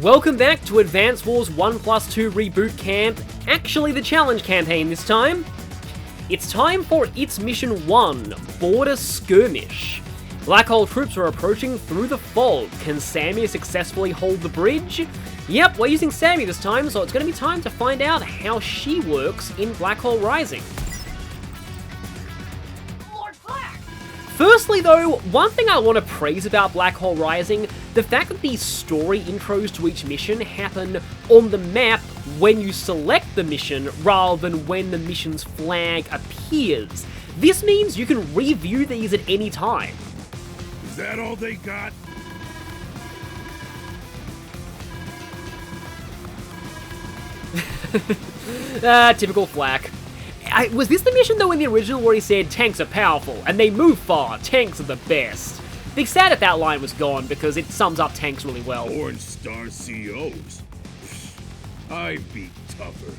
Welcome back to Advance Wars 1+2 Reboot Camp, actually the challenge campaign this time. It's time for its Mission 1, Border Skirmish. Black Hole troops are approaching through the fog. Can Sami successfully hold the bridge? Yep, we're using Sami this time, so it's going to be time to find out how she works in Black Hole Rising. Firstly though, one thing I want to praise about Black Hole Rising, the fact that the story intros to each mission happen on the map when you select the mission rather than when the mission's flag appears. This means you can review these at any time. Is that all they got? Typical Flak. Was this the mission though in the original where he said tanks are powerful and they move far, tanks are the best? Big sad if that line was gone because it sums up tanks really well. Orange Star COs. I'd be tougher.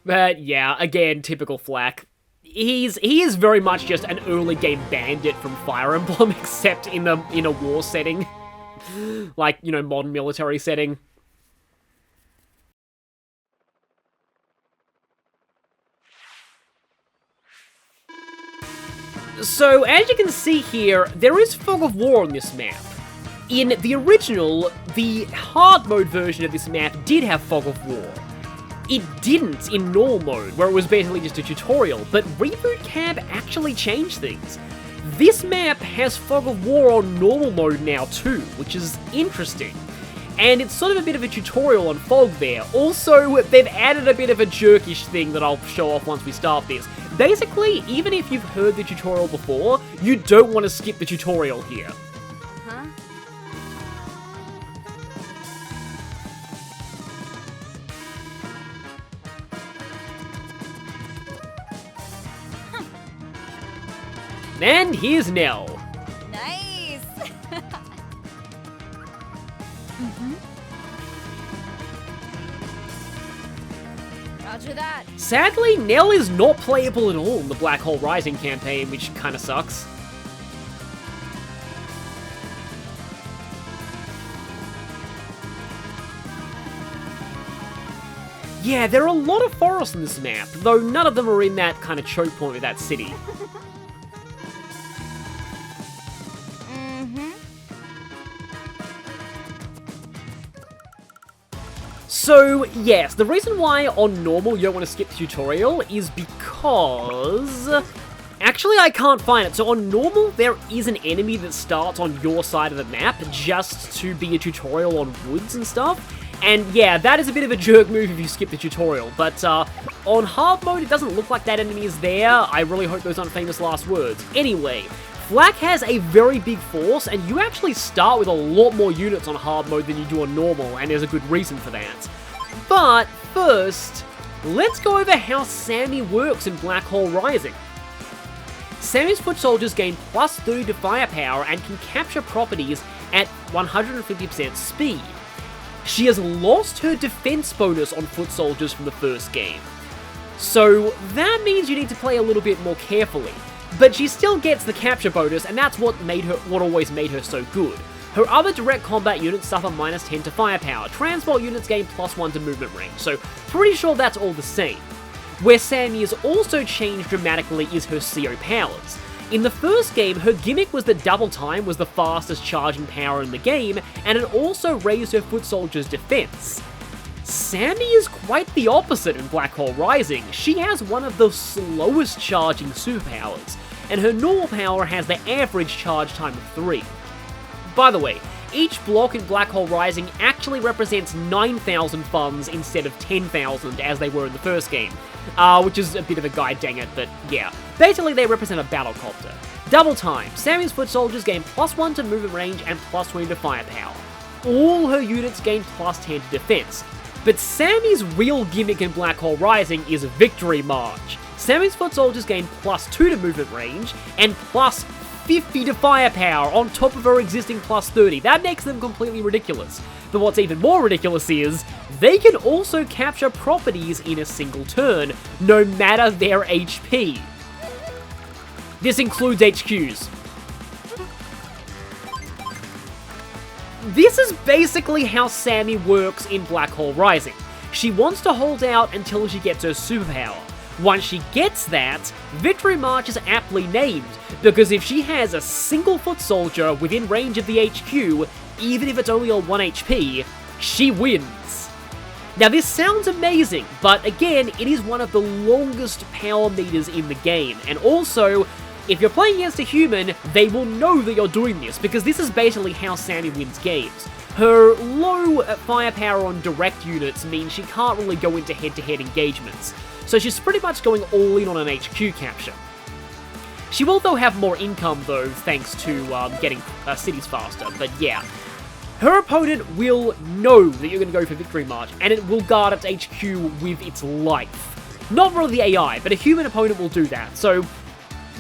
But yeah, again, typical Flak. He is very much just an early game bandit from Fire Emblem, except in a war setting. Like, you know, modern military setting. So, as you can see here, there is Fog of War on this map. In the original, the hard mode version of this map did have Fog of War. It didn't in normal mode, where it was basically just a tutorial, but Reboot Camp actually changed things. This map has Fog of War on normal mode now too, which is interesting. And it's sort of a bit of a tutorial on Fog there. Also, they've added a bit of a jerkish thing that I'll show off once we start this. Basically, even if you've heard the tutorial before, you don't want to skip the tutorial here. Huh? And here's Nell. Nice! Roger that. Sadly, Nell is not playable at all in the Black Hole Rising campaign, which kinda sucks. Yeah, there are a lot of forests in this map, though none of them are in that kind of choke point with that city. So, yes, the reason why on normal you don't want to skip the tutorial is because... Actually, I can't find it. So on normal, there is an enemy that starts on your side of the map just to be a tutorial on woods and stuff. And yeah, that is a bit of a jerk move if you skip the tutorial. But on hard mode, it doesn't look like that enemy is there. I really hope those aren't famous last words. Anyway, Flak has a very big force, and you actually start with a lot more units on hard mode than you do on normal, and there's a good reason for that. But first, let's go over how Sami works in Black Hole Rising. Sami's foot soldiers gain plus 30 to firepower and can capture properties at 150% speed. She has lost her defense bonus on foot soldiers from the first game. So that means you need to play a little bit more carefully. But she still gets the capture bonus, and that's what always made her so good. Her other direct combat units suffer minus 10 to firepower. Transport units gain plus 1 to movement range, so pretty sure that's all the same. Where Sami has also changed dramatically is her CO powers. In the first game, her gimmick was that double time was the fastest charging power in the game, and it also raised her foot soldiers' defense. Sami is quite the opposite in Black Hole Rising. She has one of the slowest charging superpowers, and her normal power has the average charge time of 3. By the way, each block in Black Hole Rising actually represents 9,000 funds instead of 10,000 as they were in the first game, which is a bit of a guide, dang it, but yeah. Basically, they represent a battlecopter. Double time. Sami's foot soldiers gain plus 1 to movement range and plus 20 to firepower. All her units gain plus 10 to defense. But Sami's real gimmick in Black Hole Rising is Victory March. Sami's foot soldiers gain plus 2 to movement range and plus 50 to firepower on top of her existing plus 30. That makes them completely ridiculous. But what's even more ridiculous is, they can also capture properties in a single turn, no matter their HP. This includes HQs. this is basically how Sami works in Black Hole Rising. She wants to hold out until she gets her superpower. Once she gets that, Victory March is aptly named, because if she has a single foot soldier within range of the HQ, even if it's only on 1 HP, she wins. Now this sounds amazing, but again, it is one of the longest power meters in the game, and also, if you're playing against a human, they will know that you're doing this, because this is basically how Sami wins games. Her low firepower on direct units means she can't really go into head-to-head engagements, so she's pretty much going all in on an HQ capture. She will though have more income though, thanks to getting cities faster, but yeah. Her opponent will know that you're going to go for Victory March, and it will guard its HQ with its life. Not really the AI, but a human opponent will do that, so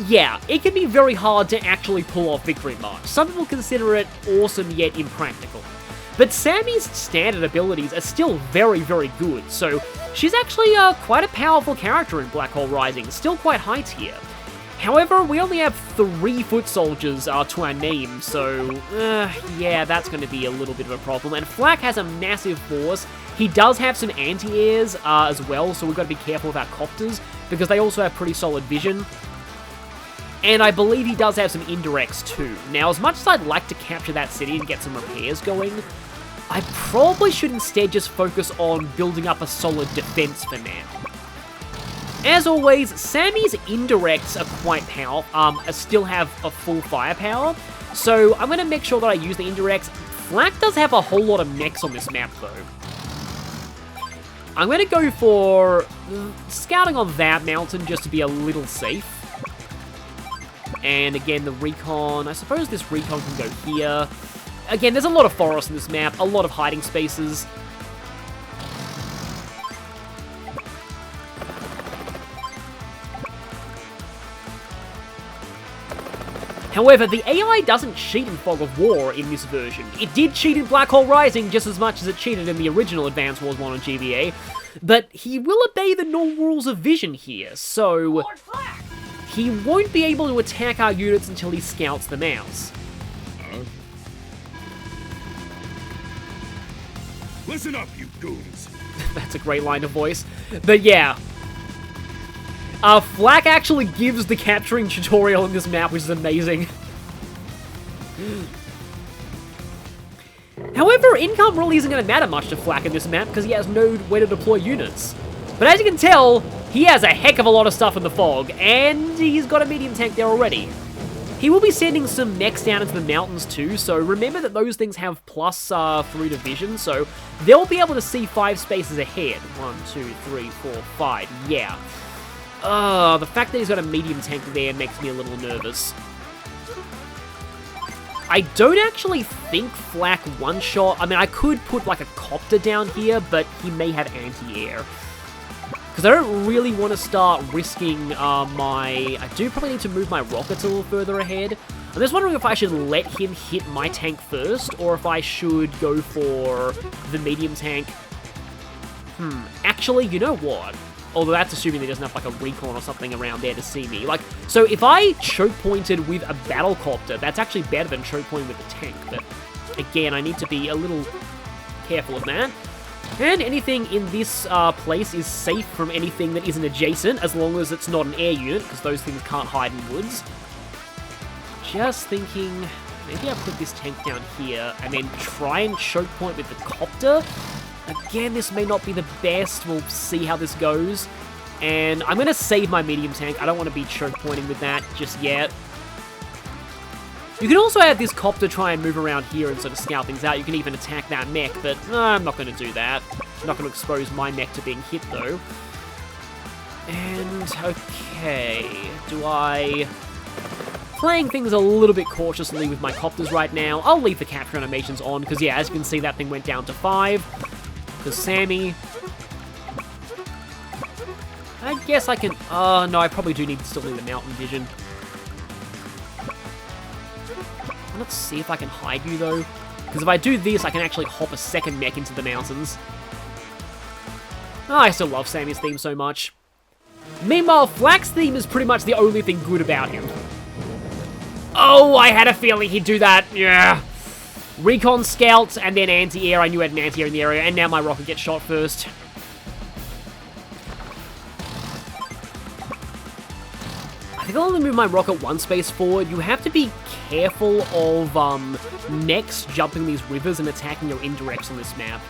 yeah, it can be very hard to actually pull off Victory March. Some people consider it awesome yet impractical. But Sami's standard abilities are still very, very good, so she's actually quite a powerful character in Black Hole Rising, still quite high tier. However, we only have 3 foot soldiers to our name, so yeah, that's going to be a little bit of a problem. And Flak has a massive force. He does have some anti-airs as well, so we've got to be careful with our copters, because they also have pretty solid vision. And I believe he does have some indirects too. Now, as much as I'd like to capture that city and get some repairs going, I probably should instead just focus on building up a solid defense for now. As always, Sami's indirects are quite powerful, still have a full firepower, so I'm going to make sure that I use the indirects. Flak does have a whole lot of mechs on this map though. I'm going to go for scouting on that mountain just to be a little safe. And again, the recon, I suppose this recon can go here. Again, there's a lot of forest in this map, a lot of hiding spaces. However, the AI doesn't cheat in Fog of War in this version. It did cheat in Black Hole Rising just as much as it cheated in the original Advance Wars 1 on GBA, but he will obey the normal rules of vision here, so he won't be able to attack our units until he scouts them out. Listen up, you goons. That's a great line of voice. But yeah. Flak actually gives the capturing tutorial in this map, which is amazing. However, income really isn't going to matter much to Flak in this map, because he has no way to deploy units. But as you can tell, he has a heck of a lot of stuff in the fog, and he's got a medium tank there already. He will be sending some mechs down into the mountains too, so remember that those things have plus 3 to vision, so they'll be able to see 5 spaces ahead. 1, 2, 3, 4, 5, yeah. The fact that he's got a medium tank there makes me a little nervous. I don't actually think Flak one-shot. I mean, I could put like a copter down here, but he may have anti-air. Because I don't really want to start risking I do probably need to move my rockets a little further ahead. I'm just wondering if I should let him hit my tank first, or if I should go for the medium tank. Actually, you know what? Although that's assuming he doesn't have like a recon or something around there to see me. Like, so if I choke pointed with a battle copter, that's actually better than choke pointing with a tank. But again, I need to be a little careful of that. And anything in this place is safe from anything that isn't adjacent, as long as it's not an air unit, because those things can't hide in woods. Just thinking, maybe I'll put this tank down here, and then try and choke point with the copter. Again, this may not be the best. We'll see how this goes. And I'm going to save my medium tank. I don't want to be choke pointing with that just yet. You can also have this copter try and move around here and sort of scout things out. You can even attack that mech, but I'm not going to do that. I'm not going to expose my mech to being hit, though. And, okay, playing things a little bit cautiously with my copters right now. I'll leave the capture animations on, because yeah, as you can see, that thing went down to 5. Because Sami... I guess I can... no, I probably do need to still need the mountain vision. Let's see if I can hide you, though. Because if I do this, I can actually hop a second mech into the mountains. Oh, I still love Sami's theme so much. Meanwhile, Flak's theme is pretty much the only thing good about him. Oh, I had a feeling he'd do that. Yeah. Recon scouts, and then anti-air. I knew I had an anti-air in the area, and now my rocket gets shot first. I think I'll only move my rocket one space forward. You have to be careful of mechs jumping these rivers and attacking your indirects on this map.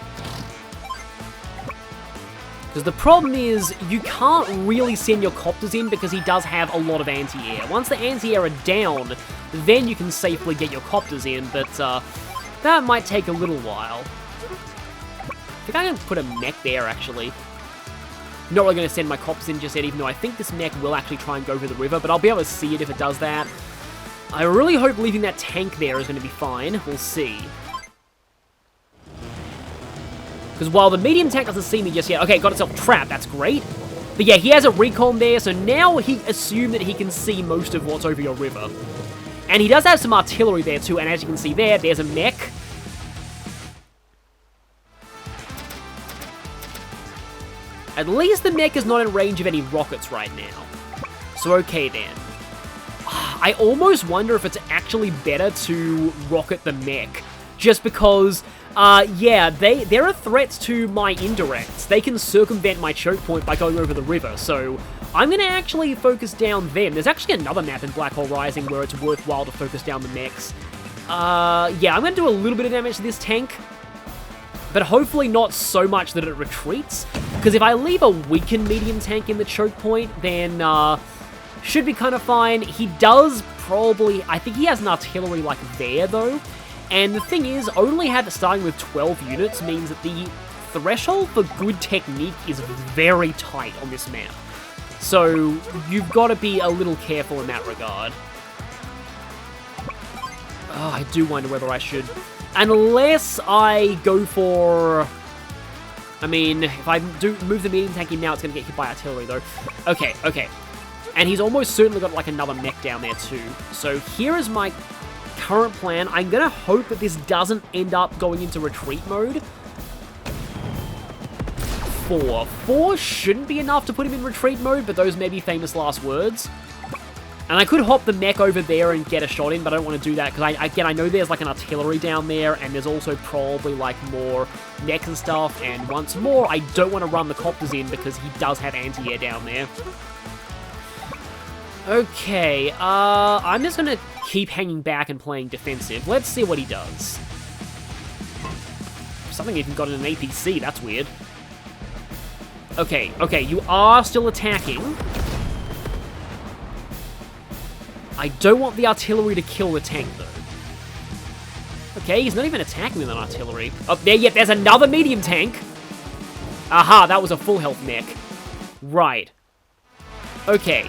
Because the problem is, you can't really send your copters in because he does have a lot of anti-air. Once the anti-air are down, then you can safely get your copters in, but that might take a little while. I think I can put a mech there, actually. Not really going to send my copters in just yet, even though I think this mech will actually try and go over the river, but I'll be able to see it if it does that. I really hope leaving that tank there is going to be fine. We'll see. Because while the medium tank doesn't see me just yet... Okay, got itself trapped. That's great. But yeah, he has a recon there, so now he assumed that he can see most of what's over your river. And he does have some artillery there too, and as you can see there, there's a mech. At least the mech is not in range of any rockets right now. So okay then. I almost wonder if it's actually better to rocket the mech. Just because... yeah, there are threats to my indirects. They can circumvent my choke point by going over the river, so I'm going to actually focus down them. There's actually another map in Black Hole Rising where it's worthwhile to focus down the mechs. Yeah, I'm going to do a little bit of damage to this tank, but hopefully not so much that it retreats, because if I leave a weakened medium tank in the choke point, then should be kind of fine. He does probably... I think he has an artillery like there, though. And the thing is, only starting with 12 units means that the threshold for good technique is very tight on this map. So, you've got to be a little careful in that regard. Oh, I do wonder whether I should... Unless I go for... I mean, if I do move the medium tank in now, it's going to get hit by artillery, though. Okay, okay. And he's almost certainly got, like, another mech down there, too. So, here is my... current plan. I'm gonna hope that this doesn't end up going into retreat mode. 4 shouldn't be enough to put him in retreat mode, but those may be famous last words. And I could hop the mech over there and get a shot in, but I don't want to do that, because I know there's like an artillery down there, and there's also probably like more mechs and stuff, and once more, I don't want to run the copters in, because he does have anti-air down there. Okay, I'm just gonna keep hanging back and playing defensive. Let's see what he does. Something even got in an APC, that's weird. Okay, okay, you are still attacking. I don't want the artillery to kill the tank, though. Okay, he's not even attacking with an artillery. Oh, there, yep, there's another medium tank. Aha, that was a full health mech. Right. Okay.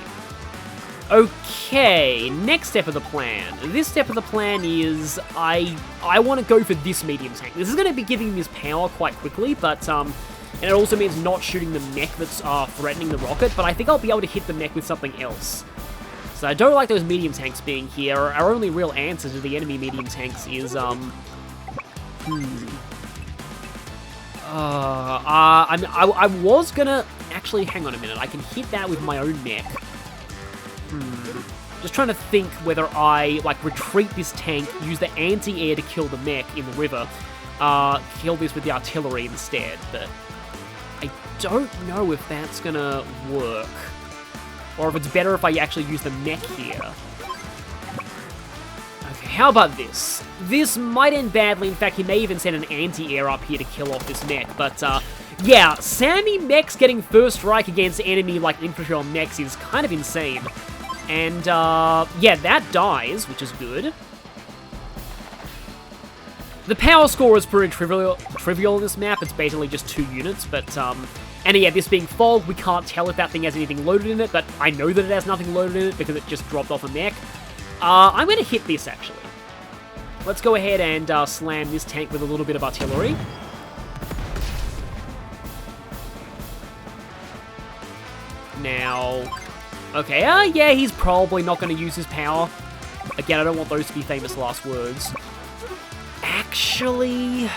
Okay, next step of the plan. This step of the plan is I want to go for this medium tank. This is going to be giving him his power quite quickly, but and it also means not shooting the mech that's threatening the rocket, but I think I'll be able to hit the mech with something else. So I don't like those medium tanks being here. Our only real answer to the enemy medium tanks is I was gonna actually hang on a minute. I can hit that with my own mech. Just trying to think whether I, like, retreat this tank, use the anti-air to kill the mech in the river, kill this with the artillery instead, but I don't know if that's gonna work. Or if it's better if I actually use the mech here. Okay, how about this? This might end badly. In fact, he may even send an anti-air up here to kill off this mech, but, yeah, Sami mechs getting first strike against enemy, like, infantry on mechs is kind of insane. And, yeah, that dies, which is good. The power score is pretty trivial in this map. It's basically just 2 units, but, and yeah, this being fog, we can't tell if that thing has anything loaded in it, but I know that it has nothing loaded in it because it just dropped off a mech. I'm going to hit this, actually. Let's go ahead and slam this tank with a little bit of artillery. Now... Okay, yeah, he's probably not going to use his power. Again, I don't want those to be famous last words. Actually...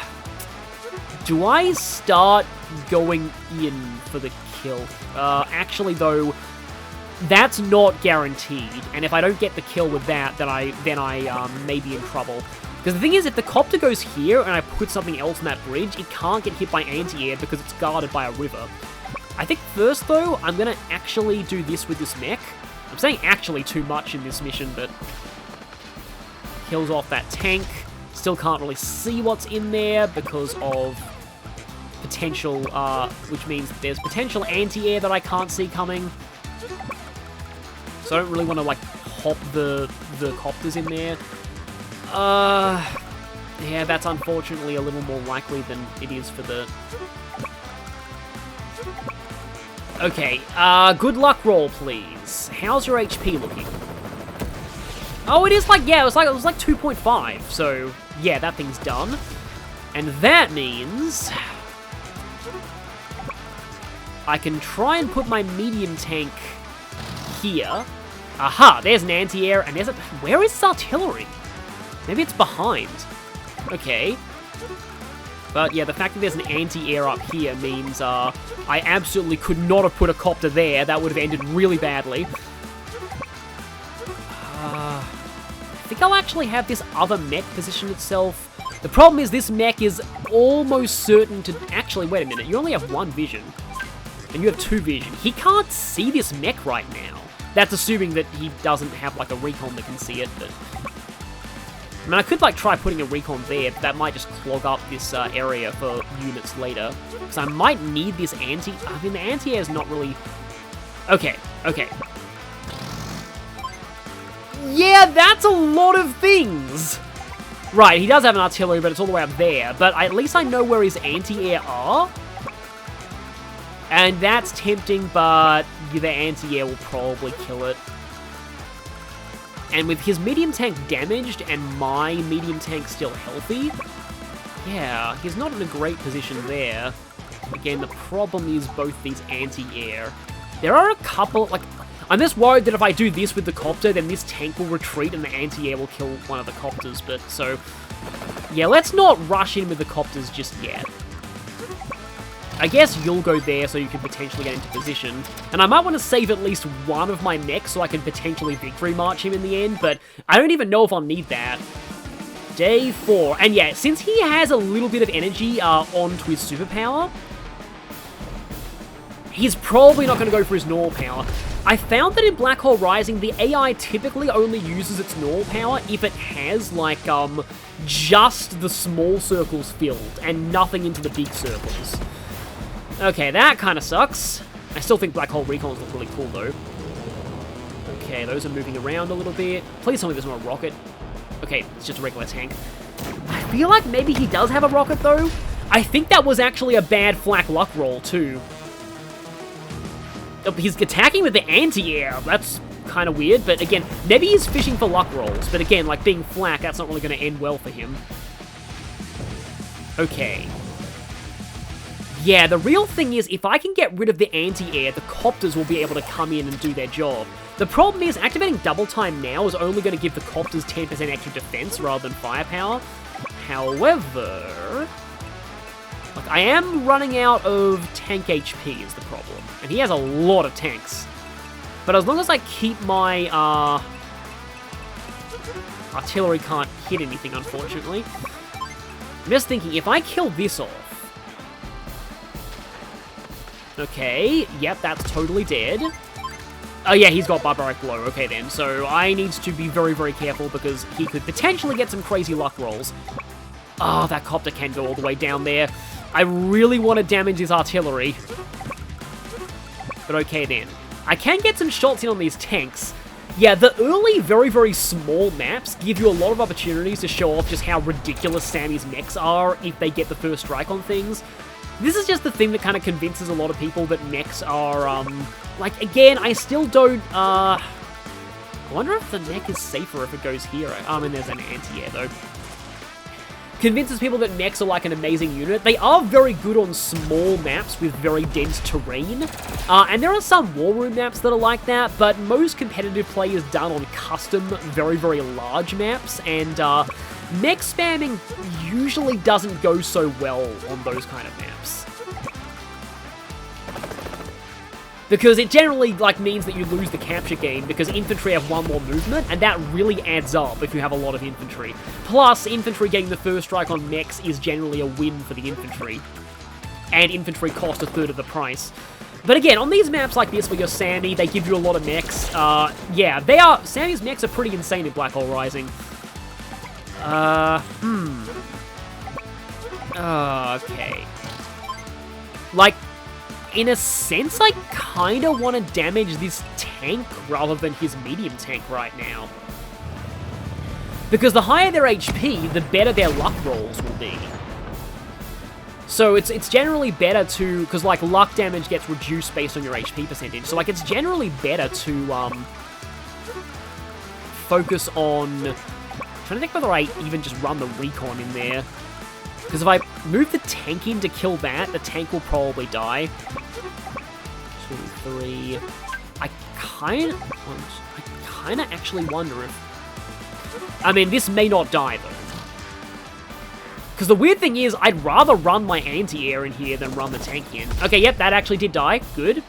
Do I start going in for the kill? Actually, though... that's not guaranteed. And if I don't get the kill with that, then I may be in trouble. Because the thing is, if the copter goes here and I put something else on that bridge, it can't get hit by anti-air because it's guarded by a river. I think first, though, I'm going to actually do this with this mech. I'm saying actually too much in this mission, but... kills off that tank. Still can't really see what's in there because of potential, which means there's potential anti-air that I can't see coming. So I don't really want to, like, hop the copters in there. Yeah, that's unfortunately a little more likely than it is for the... Okay, good luck roll, please. How's your HP looking? Oh, it is like, yeah, it was like 2.5, so, yeah, that thing's done. And that means... I can try and put my medium tank here. Aha, there's an anti-air, and there's a... Where is his artillery? Maybe it's behind. Okay. But yeah, the fact that there's an anti-air up here means I absolutely could not have put a copter there. That would have ended really badly. I think I'll actually have this other mech position itself. The problem is this mech is almost certain to... Actually, wait a minute. You only have one vision. And you have two vision. He can't see this mech right now. That's assuming that he doesn't have, like, a recon that can see it, but... I mean, I could, like, try putting a recon there, but that might just clog up this area for units later. Because I might need this anti... I mean, the anti-air is not really... Okay, okay. Yeah, that's a lot of things! Right, he does have an artillery, but it's all the way up there. But at least I know where his anti-air are. And that's tempting, but the anti-air will probably kill it. And with his medium tank damaged and my medium tank still healthy, yeah, he's not in a great position there. Again, the problem is both these anti-air. There are a couple, like, I'm just worried that if I do this with the copter, then this tank will retreat and the anti-air will kill one of the copters, but so... Yeah, let's not rush in with the copters just yet. I guess you'll go there so you can potentially get into position. And I might want to save at least one of my mechs so I can potentially victory march him in the end, but I don't even know if I'll need that. Day 4. And yeah, since he has a little bit of energy onto his superpower, he's probably not going to go for his normal power. I found that in Black Hole Rising, the AI typically only uses its normal power if it has, like, just the small circles filled and nothing into the big circles. Okay, that kind of sucks. I still think Black Hole Recons look really cool, though. Okay, those are moving around a little bit. Please tell me there's not a rocket. Okay, it's just a regular tank. I feel like maybe he does have a rocket, though. I think that was actually a bad flak luck roll, too. He's attacking with the anti-air. That's kind of weird, but again, maybe he's fishing for luck rolls. But again, like being flak, that's not really going to end well for him. Okay. Yeah, the real thing is, if I can get rid of the anti-air, the copters will be able to come in and do their job. The problem is, activating double time now is only going to give the copters 10% extra defense rather than firepower. However... Like, I am running out of tank HP is the problem. And he has a lot of tanks. But as long as I keep my, artillery can't hit anything, unfortunately. I'm just thinking, if I kill this off... Okay, yep, that's totally dead. Oh yeah, he's got Barbaric Blow, okay then. So I need to be very, very careful because he could potentially get some crazy luck rolls. Oh, that copter can go all the way down there. I really want to damage his artillery. But okay then. I can get some shots in on these tanks. Yeah, the early, very, very small maps give you a lot of opportunities to show off just how ridiculous Sami's mechs are if they get the first strike on things. This is just the thing that kind of convinces a lot of people that mechs are, like, again, I still don't, I wonder if the mech is safer if it goes here. I mean, there's an anti-air, though. Convinces people that mechs are like an amazing unit. They are very good on small maps with very dense terrain. And there are some war room maps that are like that, but most competitive play is done on custom, very, very large maps, and mech spamming usually doesn't go so well on those kind of maps. Because it generally, like, means that you lose the capture game, because infantry have one more movement, and that really adds up if you have a lot of infantry. Plus, infantry getting the first strike on mechs is generally a win for the infantry. And infantry cost a third of the price. But again, on these maps like this where you're Sami, they give you a lot of mechs. Yeah, Sami's mechs are pretty insane in Black Hole Rising. Okay. Like, in a sense, I kinda want to damage this tank rather than his medium tank right now. Because the higher their HP, the better their luck rolls will be. So it's generally better to, because like luck damage gets reduced based on your HP percentage, so like it's generally better to focus on, I'm trying to think whether I even just run the recon in there. Because if I move the tank in to kill that, the tank will probably die. 2, 3. I kind of actually wonder if... I mean, this may not die, though. Because the weird thing is, I'd rather run my anti-air in here than run the tank in. Okay, yep, that actually did die. Good.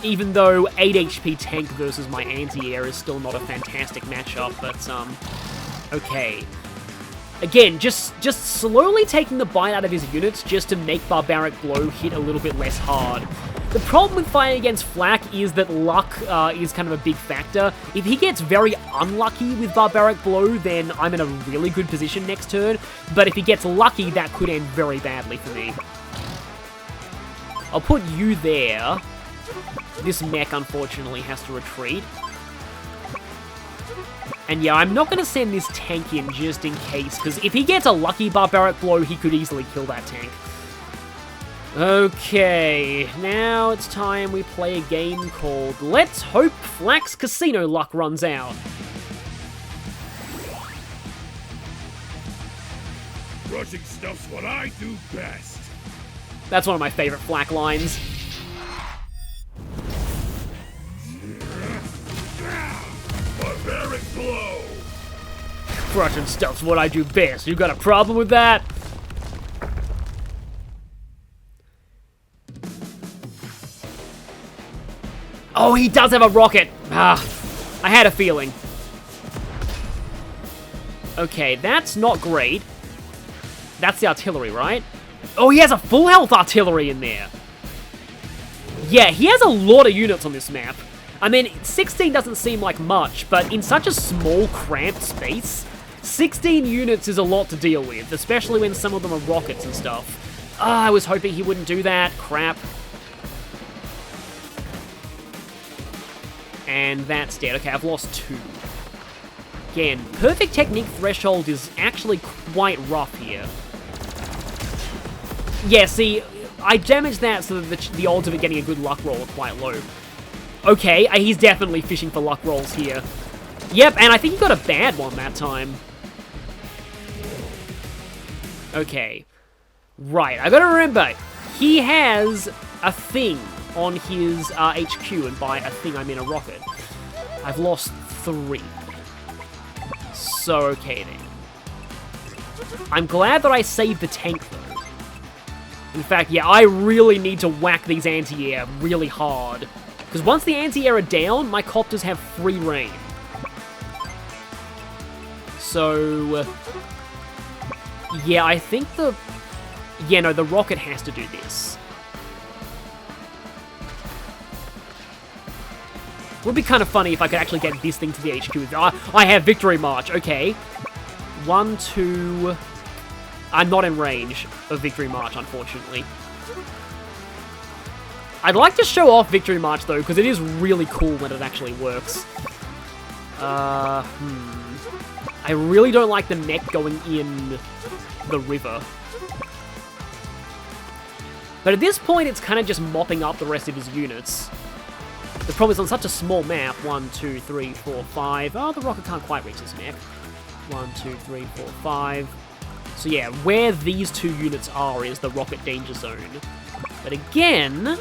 Even though 8 HP tank versus my anti-air is still not a fantastic matchup, but, okay. Again, just slowly taking the bite out of his units just to make Barbaric Blow hit a little bit less hard. The problem with fighting against Flak is that luck is kind of a big factor. If he gets very unlucky with Barbaric Blow, then I'm in a really good position next turn, but if he gets lucky, that could end very badly for me. I'll put you there. This mech, unfortunately, has to retreat. And yeah, I'm not going to send this tank in just in case, because if he gets a lucky Barbaric Blow, he could easily kill that tank. Okay, now it's time we play a game called Let's Hope Flak's Casino Luck Runs Out. Rushing stuff's what I do best. That's one of my favorite Flak lines. Barbaric Blow! Crushing stuff's what I do best. You got a problem with that? Oh, he does have a rocket! Ah, I had a feeling. Okay, that's not great. That's the artillery, right? Oh, he has a full health artillery in there. Yeah, he has a lot of units on this map. I mean, 16 doesn't seem like much, but in such a small, cramped space, 16 units is a lot to deal with, especially when some of them are rockets and stuff. I was hoping he wouldn't do that. Crap. And that's dead. Okay, I've lost 2. Again, perfect technique threshold is actually quite rough here. Yeah, see, I damaged that so that the odds of it getting a good luck roll are quite low. Okay, he's definitely fishing for luck rolls here. Yep, and I think he got a bad one that time. Okay. Right, I gotta remember, he has a thing on his HQ, and by a thing I mean a rocket. I've lost 3. So, okay then. I'm glad that I saved the tank though. In fact, yeah, I really need to whack these anti-air really hard. Because once the anti-air are down, my copters have free reign. So, yeah, I think yeah, no, the rocket has to do this. Would be kind of funny if I could actually get this thing to the HQ. I have Victory March, okay. 1, 2... I'm not in range of Victory March, unfortunately. I'd like to show off Victory March, though, because it is really cool when it actually works. I really don't like the mech going in the river. But at this point, it's kind of just mopping up the rest of his units. The problem is on such a small map, 1, 2, 3, 4, 5. Oh, the rocket can't quite reach this mech. 1, 2, 3, 4, 5. So yeah, where these 2 units are is the rocket danger zone. But again,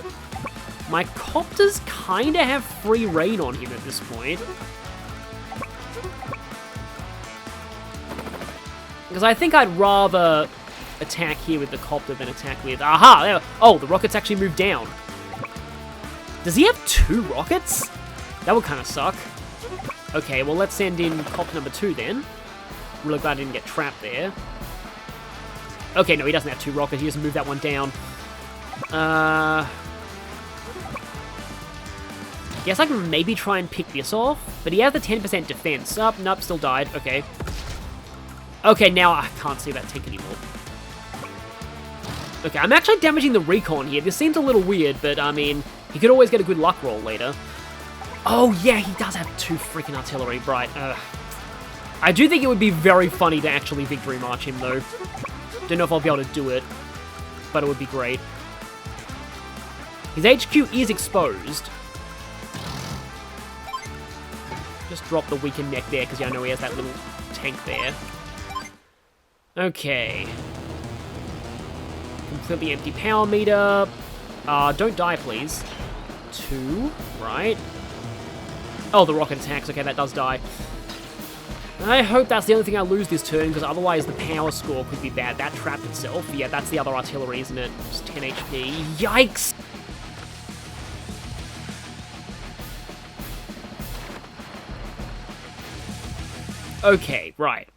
my copters kind of have free reign on him at this point. Because I think I'd rather attack here with the copter than attack with... Aha! There, oh, the rockets actually moved down. Does he have 2 rockets? That would kind of suck. Okay, well, let's send in cop number 2 then. Really glad I didn't get trapped there. Okay, no, he doesn't have 2 rockets. He just moved that one down. Guess I can maybe try and pick this off, but he has the 10% defense. Oh, nope, still died. Okay. Okay, now I can't see that tank anymore. Okay, I'm actually damaging the recon here. This seems a little weird, but I mean, he could always get a good luck roll later. Oh, yeah, he does have 2 freaking artillery, right. I do think it would be very funny to actually victory march him, though. Don't know if I'll be able to do it, but it would be great. His HQ is exposed. Just drop the weakened mech there, because I know he has that little tank there. Okay. Completely empty power meter. Don't die, please. 2, right. Oh, the rocket attacks. Okay, that does die. I hope that's the only thing I lose this turn, because otherwise the power score could be bad. That trapped itself. Yeah, that's the other artillery, isn't it? It's 10 HP. Yikes! Okay, right.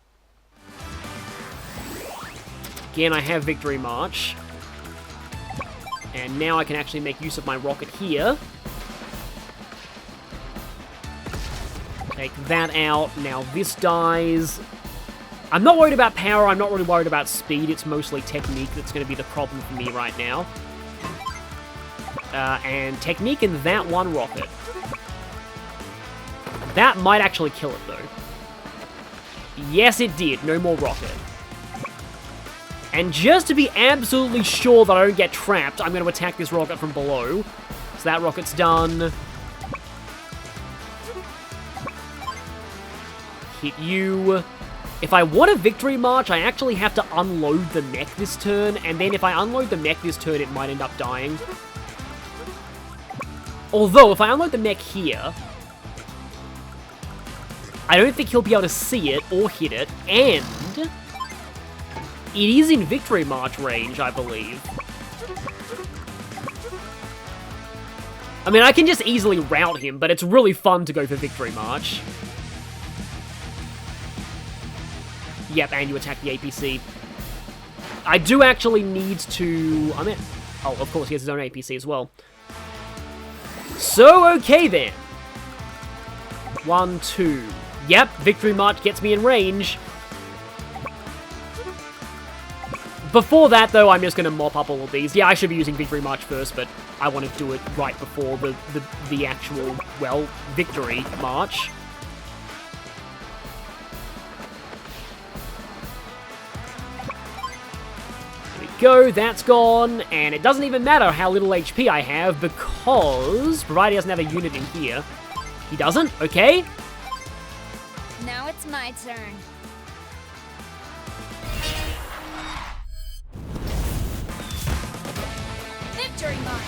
Again, I have Victory March. And now I can actually make use of my rocket here. Take that out. Now this dies. I'm not worried about power. I'm not really worried about speed. It's mostly technique that's going to be the problem for me right now. And technique in that one rocket. That might actually kill it, though. Yes, it did. No more rocket. And just to be absolutely sure that I don't get trapped, I'm going to attack this rocket from below. So that rocket's done. Hit you. If I want a victory march, I actually have to unload the mech this turn, and then if I unload the mech this turn, it might end up dying. Although, if I unload the mech here, I don't think he'll be able to see it or hit it, and it is in victory march range, I believe. I mean, I can just easily rout him, but it's really fun to go for victory march. Yep, and you attack the APC. I do actually need to... oh, of course, he has his own APC as well. So, okay then. 1, 2. Yep, Victory March gets me in range. Before that, though, I'm just going to mop up all of these. Yeah, I should be using Victory March first, but I want to do it right before the actual, well, Victory March. Go, that's gone, and it doesn't even matter how little HP I have, because, provided he doesn't have a unit in here. He doesn't? Okay. Now it's my turn. Victory march!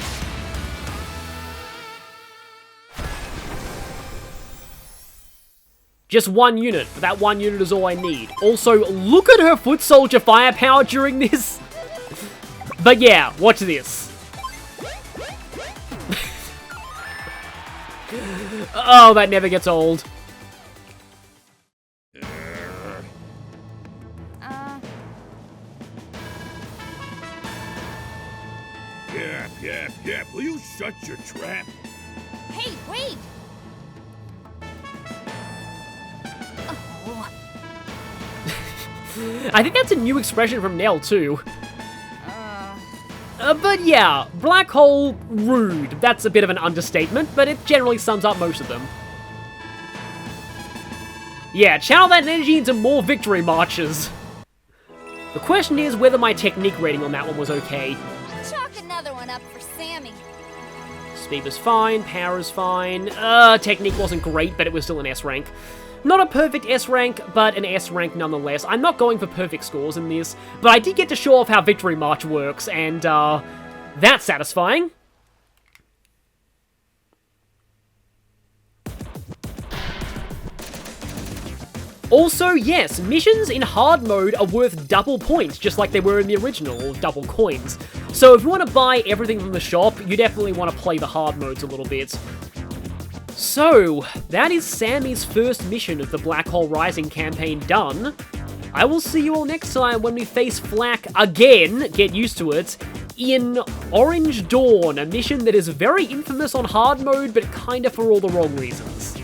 Just 1 unit, but that 1 unit is all I need. Also, look at her foot soldier firepower during this. But yeah, watch this. Oh, that never gets old. Yeah, will you shut your trap? Hey, wait! Oh. I think that's a new expression from Nell, too. But yeah, black hole, rude. That's a bit of an understatement, but it generally sums up most of them. Yeah, channel that energy into more victory marches. The question is whether my technique rating on that one was okay. Chalk another one up for Sami. Speed was fine, power is fine. Technique wasn't great, but it was still an S rank. Not a perfect S rank, but an S rank nonetheless. I'm not going for perfect scores in this, but I did get to show off how Victory March works, and that's satisfying. Also, yes, missions in hard mode are worth double points, just like they were in the original, or double coins. So if you want to buy everything from the shop, you definitely want to play the hard modes a little bit. So, that is Sammy's first mission of the Black Hole Rising campaign done. I will see you all next time when we face Flak again, get used to it, in Orange Dawn, a mission that is very infamous on hard mode, but kinda for all the wrong reasons.